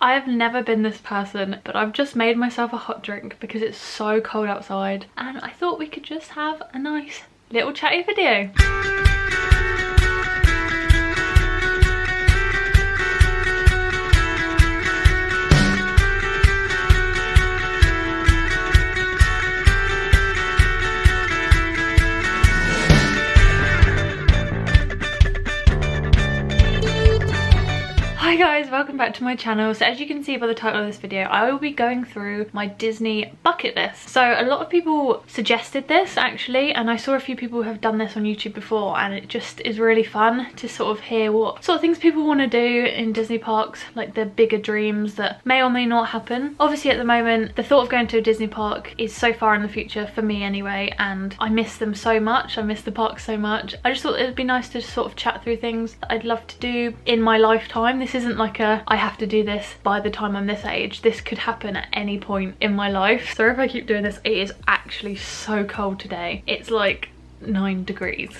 I have never been this person, but I've just made myself a hot drink because it's so cold outside and I thought we could just have a nice little chatty video. Hi guys, welcome back to my channel. So as you can see by the title of this video, I will be going through my Disney bucket list. So a lot of people suggested this actually, and I saw a few people who have done this on YouTube before, and it just is really fun to sort of hear what sort of things people want to do in Disney parks, like the bigger dreams that may or may not happen. Obviously at the moment, the thought of going to a Disney park is so far in the future for me anyway, and I miss them so much. I miss the parks so much. I just thought it would be nice to sort of chat through things that I'd love to do in my lifetime. This isn't like a I have to do this by the time I'm this age. This could happen at any point in my life. So if I keep doing this, it is actually so cold today. It's like 9 degrees.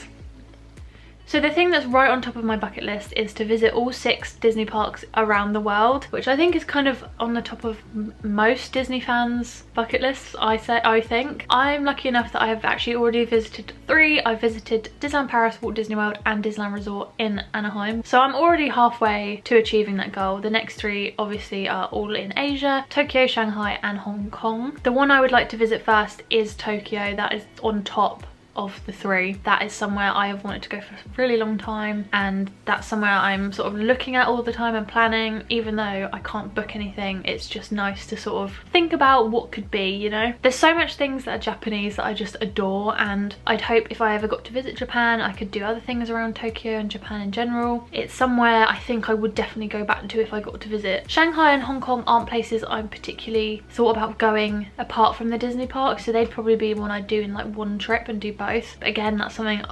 So the thing that's right on top of my bucket list is to visit all 6 Disney parks around the world, which I think is kind of on the top of most Disney fans' bucket lists, I think. I'm lucky enough that I have actually already visited 3. I've visited Disneyland Paris, Walt Disney World and Disneyland Resort in Anaheim. So I'm already halfway to achieving that goal. The next 3 obviously are all in Asia: Tokyo, Shanghai and Hong Kong. The one I would like to visit first is Tokyo. That is on top of the 3. That is somewhere I have wanted to go for a really long time, and that's somewhere I'm sort of looking at all the time and planning. Even though I can't book anything, it's just nice to sort of think about what could be, you know. There's so much things that are Japanese that I just adore, and I'd hope if I ever got to visit Japan I could do other things around Tokyo and Japan in general. It's somewhere I think I would definitely go back to if I got to visit. Shanghai and Hong Kong aren't places I'm particularly thought about going apart from the Disney park, so they'd probably be one I'd do in like one trip and do both. But again, that's something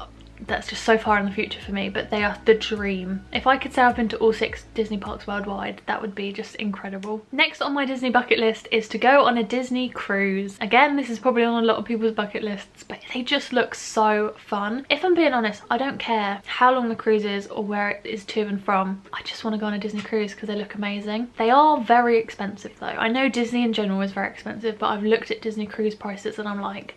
that's just so far in the future for me, but they are the dream. If I could say I've been to all 6 Disney parks worldwide, that would be just incredible. Next on my Disney bucket list is to go on a Disney cruise. Again, this is probably on a lot of people's bucket lists, but they just look so fun. If I'm being honest, I don't care how long the cruise is or where it is to and from. I just want to go on a Disney cruise because they look amazing. They are very expensive though. I know Disney in general is very expensive, but I've looked at Disney cruise prices and I'm like,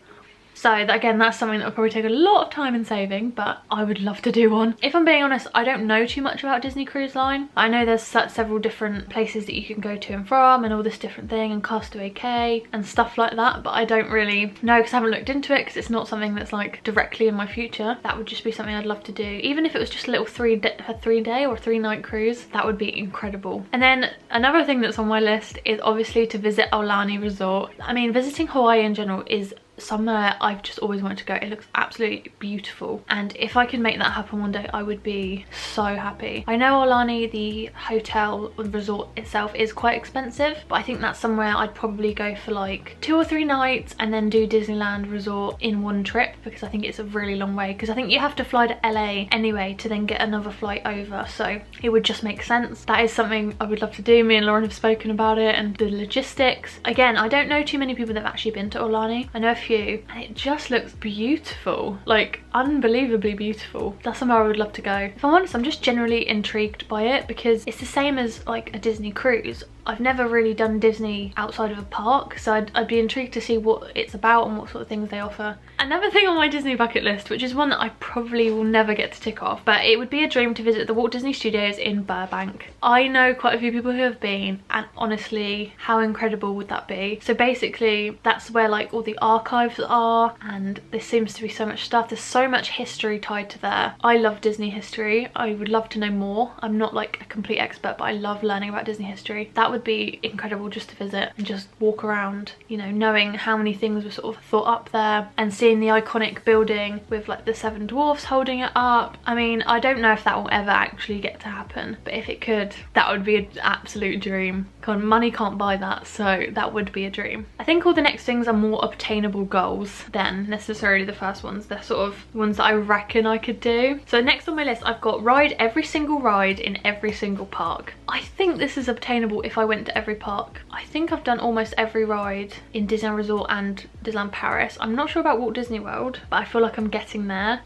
so again, that's something that would probably take a lot of time and saving, but I would love to do one. If I'm being honest, I don't know too much about Disney Cruise Line. I know there's several different places that you can go to and from and all this different thing, and Castaway Cay and stuff like that, but I don't really know because I haven't looked into it, because it's not something that's like directly in my future. That would just be something I'd love to do. Even if it was just a little 3-day or 3-night cruise, that would be incredible. And then another thing that's on my list is obviously to visit Aulani Resort. I mean, visiting Hawaii in general is somewhere I've just always wanted to go. It looks absolutely beautiful, and if I could make that happen one day, I would be so happy. I know Aulani, the hotel or the resort itself, is quite expensive, but I think that's somewhere I'd probably go for like 2 or 3 nights and then do Disneyland Resort in one trip, because I think it's a really long way, because I think you have to fly to LA anyway to then get another flight over, so it would just make sense. That is something I would love to do. Me and Lauren have spoken about it and the logistics. Again, I don't know too many people that have actually been to Aulani. I know a few, and it just looks beautiful, like unbelievably beautiful. That's somewhere I would love to go. If I'm honest, I'm just generally intrigued by it because it's the same as like a Disney cruise. I've never really done Disney outside of a park, so I'd be intrigued to see what it's about and what sort of things they offer. Another thing on my Disney bucket list, which is one that I probably will never get to tick off, but it would be a dream to visit the Walt Disney Studios in Burbank. I know quite a few people who have been, and honestly, how incredible would that be? So basically, that's where like all the archives are, and there seems to be so much stuff. There's so much history tied to there. I love Disney history. I would love to know more. I'm not like a complete expert, but I love learning about Disney history. That would be incredible just to visit and just walk around, you know, knowing how many things were sort of thought up there, and seeing the iconic building with like the 7 dwarfs holding it up. I mean, I don't know if that will ever actually get to happen, but if it could, that would be an absolute dream. God, money can't buy that, so that would be a dream. I think all the next things are more obtainable goals than necessarily the first ones. They're sort of ones that I reckon I could do. So next on my list, I've got ride every single ride in every single park. I think this is obtainable if I went to every park. I think I've done almost every ride in Disneyland Resort and Disneyland Paris. I'm not sure about Walt Disney World, but I feel like I'm getting there.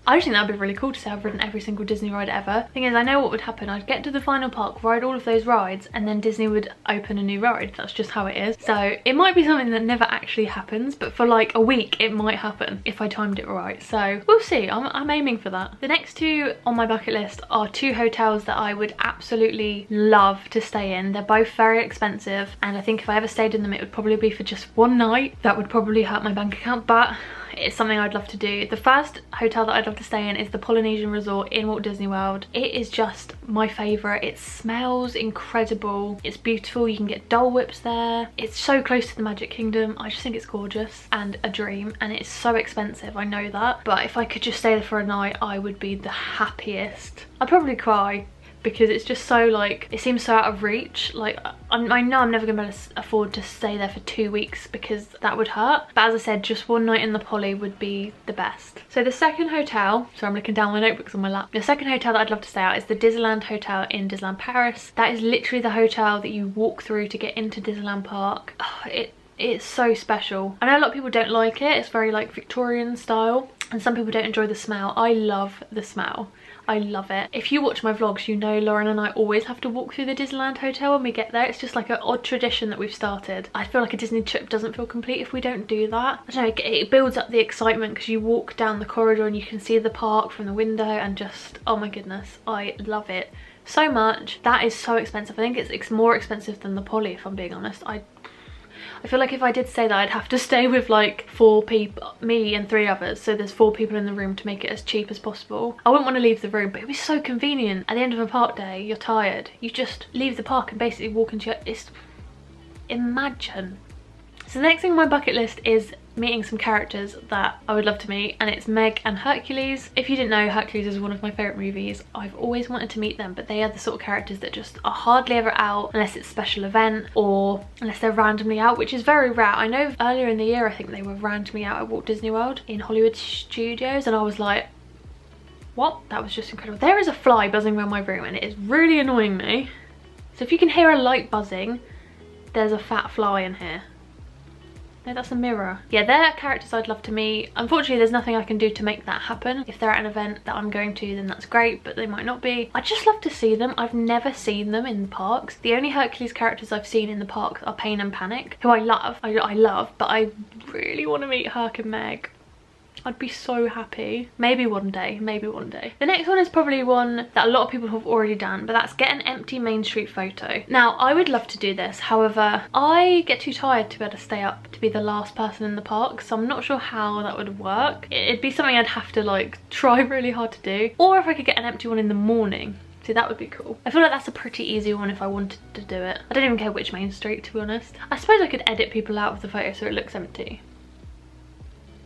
I just think that'd be really cool to say I've ridden every single Disney ride ever. Thing is, I know what would happen. I'd get to the final park, ride all of those rides, and then Disney would open a new ride. That's just how it is. So it might be something that never actually happens, but for like a week it might happen if I timed it right. So we'll see. I'm aiming for that. The next two on my bucket list are two hotels that I would absolutely love to stay in. They're both very expensive, and I think if I ever stayed in them it would probably be for just one night. That would probably hurt my bank account, but it's something I'd love to do. The first hotel that I'd love to stay in is the Polynesian Resort in Walt Disney World. It is just my favourite. It smells incredible. It's beautiful. You can get Dole Whips there. It's so close to the Magic Kingdom. I just think it's gorgeous and a dream, and it's so expensive, I know that. But if I could just stay there for a night, I would be the happiest. I'd probably cry, because it's just so like, it seems so out of reach. Like I know I'm never gonna be able to afford to stay there for 2 weeks because that would hurt, but as I said, just one night in the Poly would be the best. So the second hotel, so I'm looking down my notebooks on my lap, the second hotel that I'd love to stay at is the Disneyland Hotel in Disneyland Paris. That is literally the hotel that you walk through to get into Disneyland Park. Oh, it's so special. I know a lot of people don't like it. It's very like Victorian style, and some people don't enjoy the smell. I love the smell. I love it. If you watch my vlogs, you know Lauren and I always have to walk through the Disneyland Hotel when we get there. It's just like an odd tradition that we've started. I feel like a Disney trip doesn't feel complete if we don't do that. I don't know, it builds up the excitement because you walk down the corridor and you can see the park from the window, and just, oh my goodness, I love it so much. That is so expensive. I think it's more expensive than the Poly, if I'm being honest. I feel like if I did say that, I'd have to stay with like 4 people, me and 3 others, so there's 4 people in the room to make it as cheap as possible. I wouldn't want to leave the room, but it'd be so convenient. At the end of a park day, you're tired, you just leave the park and basically walk into your, imagine. So the next thing on my bucket list is meeting some characters that I would love to meet, and it's Meg and Hercules. If you didn't know, Hercules is one of my favourite movies. I've always wanted to meet them, but they are the sort of characters that just are hardly ever out unless it's a special event or unless they're randomly out, which is very rare. I know earlier in the year I think they were randomly out at Walt Disney World in Hollywood Studios, and I was like, what? That was just incredible. There is a fly buzzing around my room and it is really annoying me. So if you can hear a light buzzing, there's a fat fly in here. No, that's a mirror. Yeah, they're characters I'd love to meet. Unfortunately, there's nothing I can do to make that happen. If they're at an event that I'm going to, then that's great, but they might not be. I'd just love to see them. I've never seen them in the parks. The only Hercules characters I've seen in the parks are Pain and Panic, who I love. I love, but I really want to meet Herc and Meg. I'd be so happy. Maybe one day, maybe one day. The next one is probably one that a lot of people have already done, but that's get an empty Main Street photo. Now, I would love to do this. However, I get too tired to be able to stay up to be the last person in the park, so I'm not sure how that would work. It'd be something I'd have to like try really hard to do. Or if I could get an empty one in the morning. See, that would be cool. I feel like that's a pretty easy one if I wanted to do it. I don't even care which Main Street, to be honest. I suppose I could edit people out of the photo so it looks empty.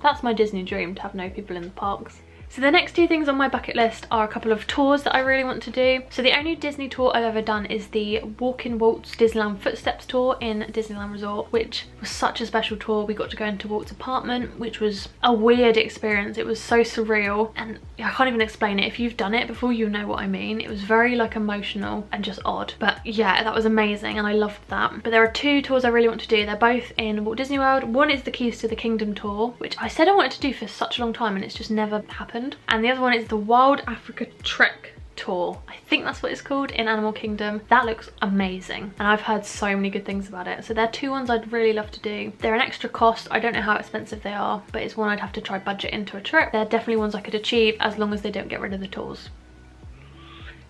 That's my Disney dream, to have no people in the parks. So the next 2 things on my bucket list are a couple of tours that I really want to do. So the only Disney tour I've ever done is the Walk in Walt's Disneyland Footsteps tour in Disneyland Resort, which was such a special tour. We got to go into Walt's apartment, which was a weird experience. It was so surreal, and I can't even explain it. If you've done it before, you know what I mean. It was very like emotional and just odd. But yeah, that was amazing and I loved that. But there are 2 tours I really want to do. They're both in Walt Disney World. One is the Keys to the Kingdom tour, which I said I wanted to do for such a long time and it's just never happened. And the other one is the Wild Africa Trek tour. I think that's what it's called, in Animal Kingdom. That looks amazing and I've heard so many good things about it. So they're 2 ones I'd really love to do. They're an extra cost. I don't know how expensive they are, but it's one I'd have to try budget into a trip. They're definitely ones I could achieve as long as they don't get rid of the tours,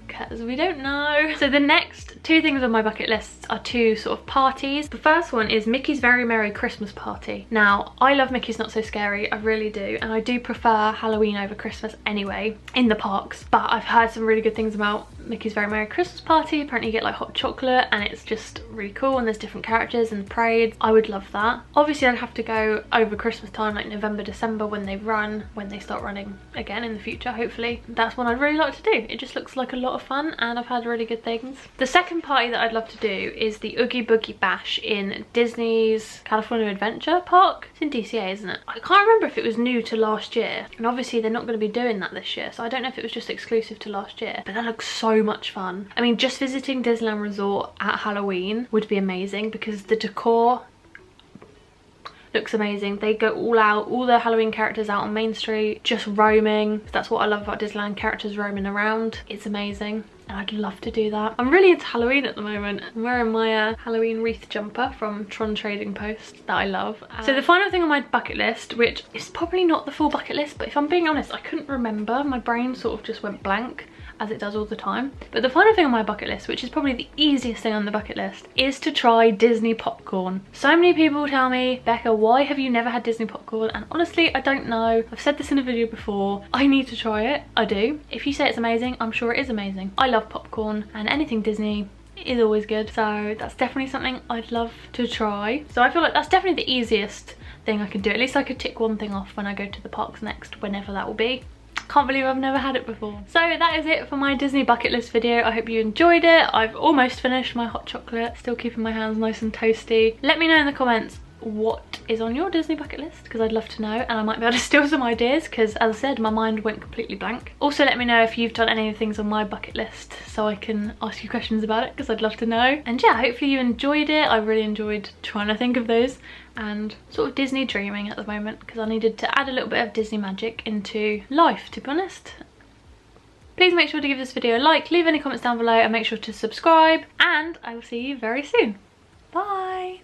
because we don't know. So the next 2 things on my bucket list are 2 sort of parties. The first one is Mickey's Very Merry Christmas Party. Now, I love Mickey's Not So Scary, I really do, and I do prefer Halloween over Christmas anyway in the parks, but I've heard some really good things about Mickey's Very Merry Christmas Party. Apparently you get like hot chocolate and it's just really cool, and there's different characters and parades. I would love that. Obviously I'd have to go over Christmas time, like November, December, when they start running again in the future, hopefully. That's one I'd really like to do. It just looks like a lot of fun and I've had really good things. The second party that I'd love to do is the Oogie Boogie Bash in Disney's California Adventure Park. It's in DCA, isn't it? I can't remember if it was new to last year, and obviously they're not going to be doing that this year, so I don't know if it was just exclusive to last year, but that looks so much fun. I mean, just visiting Disneyland Resort at Halloween would be amazing because the decor, looks amazing. They go all out, all the Halloween characters out on Main Street, just roaming. That's what I love about Disneyland, characters roaming around. It's amazing. And I'd love to do that. I'm really into Halloween at the moment. I'm wearing my Halloween wreath jumper from Tron Trading Post that I love. So the final thing on my bucket list, which is probably not the full bucket list, but if I'm being honest, I couldn't remember. My brain sort of just went blank, as it does all the time. But the final thing on my bucket list, which is probably the easiest thing on the bucket list, is to try Disney popcorn. So many people tell me, Becca, why have you never had Disney popcorn? And honestly, I don't know. I've said this in a video before. I need to try it. I do. If you say it's amazing, I'm sure it is amazing. I love popcorn, and anything Disney is always good. So that's definitely something I'd love to try. So I feel like that's definitely the easiest thing I could do. At least I could tick one thing off when I go to the parks next, whenever that will be. Can't believe I've never had it before. So that is it for my Disney bucket list video. I hope you enjoyed it. I've almost finished my hot chocolate, still keeping my hands nice and toasty. Let me know in the comments what is on your Disney bucket list, because I'd love to know, and I might be able to steal some ideas, because as I said, my mind went completely blank. Also let me know if you've done any of the things on my bucket list so I can ask you questions about it, because I'd love to know. And yeah, hopefully you enjoyed it. I really enjoyed trying to think of those and sort of Disney dreaming at the moment, because I needed to add a little bit of Disney magic into life, to be honest. Please make sure to give this video a like, leave any comments down below, and make sure to subscribe, and I will see you very soon. Bye!